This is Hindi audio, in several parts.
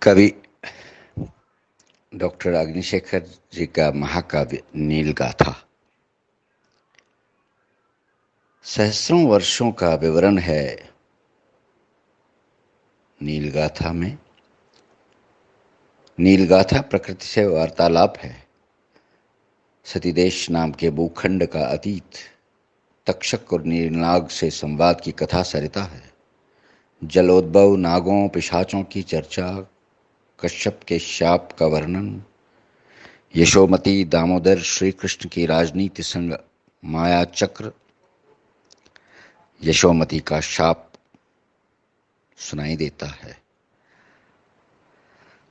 कवि डॉक्टर अग्निशेखर जी का महाकाव्य नीलगाथा सहस्रों वर्षों का विवरण है। नीलगाथा में नीलगाथा प्रकृति से वार्तालाप है। सतीदेश नाम के भूखंड का अतीत, तक्षक और नीलनाग से संवाद की कथा सरिता है। जलोद्भव, नागों पिशाचों की चर्चा, कश्यप के शाप का वर्णन, यशोमती दामोदर श्री कृष्ण की राजनीति संग माया चक्र, यशोमती का शाप सुनाई देता है।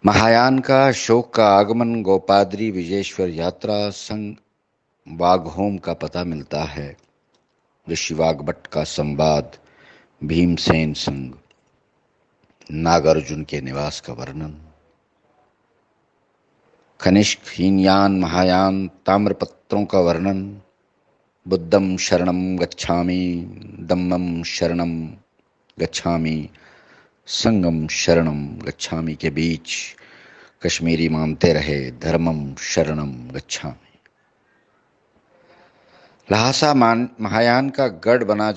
महायान का शोक का आगमन, गोपाद्री विजेश्वर यात्रा संग वाघहोम का पता मिलता है। ऋषि वाग्भट का संवाद, भीमसेन संग नागार्जुन के निवास का वर्णन, कनिष्क, हीनयान, महायान, ताम्रपत्रों का वर्णन, बुद्धम शरणम गच्छामि, धम्मम शरणम गच्छामि, संगम शरणम गच्छामि के बीच कश्मीरी मानते रहे धर्मम शरणम गच्छामि। लहासा महायान का गढ़ बन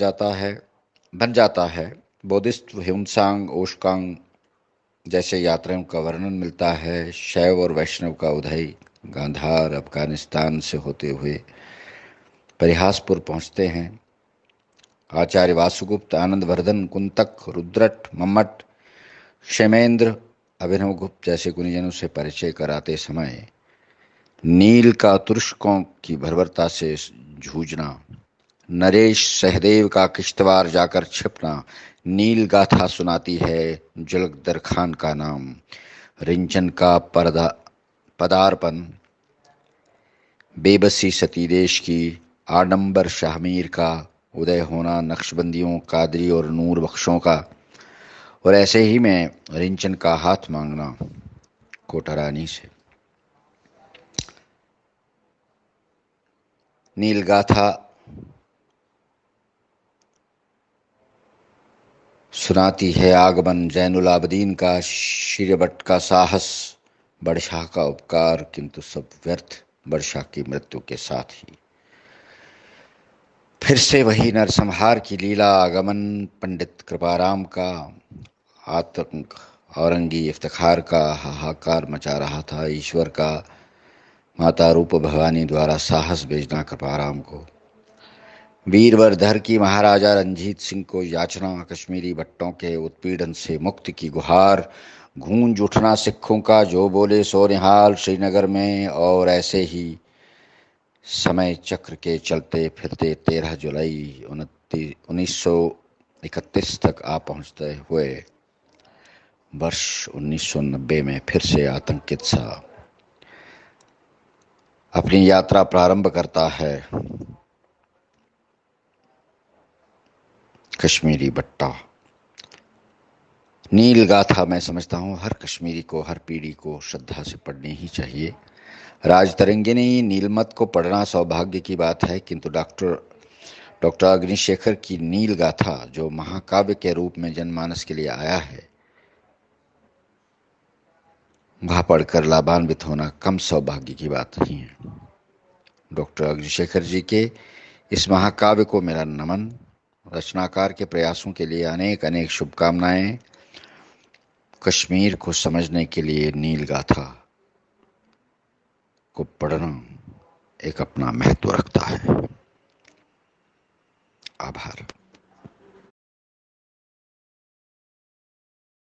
जाता है। बौद्धिस्ट ह्यूनसांग, ओशकांग जैसे यात्राओं का वर्णन मिलता है। शैव और वैष्णव का उदय गांधार अफगानिस्तान से होते हुए परिहासपुर पहुंचते हैं। आचार्य वासुगुप्त, आनंदवर्धन, कुंतक, रुद्रट, मम्मट, क्षेमेंद्र, अभिनवगुप्त जैसे गुणीजनों से परिचय कराते समय नील का तुरस्कों की बर्बरता से जूझना, नरेश सहदेव का किश्तवाड़ जाकर छिपना, नील गाथा सुनाती है जुल्कदर खान का नाम, रिंचन का पदार्पण, बेबसी सतीदेश की, आडंबर शाहमीर का उदय होना, नक्शबंदियों, कादरी और नूर बख्शों का, और ऐसे ही में रिंचन का हाथ मांगना कोटारानी से। नीलगाथा सुनाती है आगमन जैनुल आबदीन का, शिरभट्ट का साहस, बड़शाह का उपकार, किंतु सब व्यर्थ बड़शाह की मृत्यु के साथ ही। फिर से वही नरसंहार की लीला, आगमन पंडित कृपाराम का, आतंक औरंगी इफ्तिखार का हाहाकार मचा रहा था। ईश्वर का माता रूप भवानी द्वारा साहस भेजना कृपाराम को, वीरवरधर की महाराजा रंजीत सिंह को याचना, कश्मीरी भट्टों के उत्पीड़न से मुक्ति की गुहार, गूंज उठना सिखों का जो बोले सो निहाल श्रीनगर में, और ऐसे ही समय चक्र के चलते फिरते 13 जुलाई 1931 तक आ पहुंचते हुए वर्ष 1990 में फिर से आतंकित सा अपनी यात्रा प्रारंभ करता है कश्मीरी भट्टा। नील गाथा मैं समझता हूँ हर कश्मीरी को, हर पीढ़ी को श्रद्धा से पढ़नी ही चाहिए। राजतरंगिनी नीलमत को पढ़ना सौभाग्य की बात है, किंतु डॉक्टर अग्निशेखर की नील गाथा जो महाकाव्य के रूप में जनमानस के लिए आया है, वह पढ़कर लाभान्वित होना कम सौभाग्य की बात नहीं है। डॉक्टर अग्निशेखर जी के इस महाकाव्य को मेरा नमन। रचनाकार के प्रयासों के लिए अनेक अनेक शुभकामनाएं। कश्मीर को समझने के लिए नील गाथा को पढ़ना एक अपना महत्व रखता है। आभार।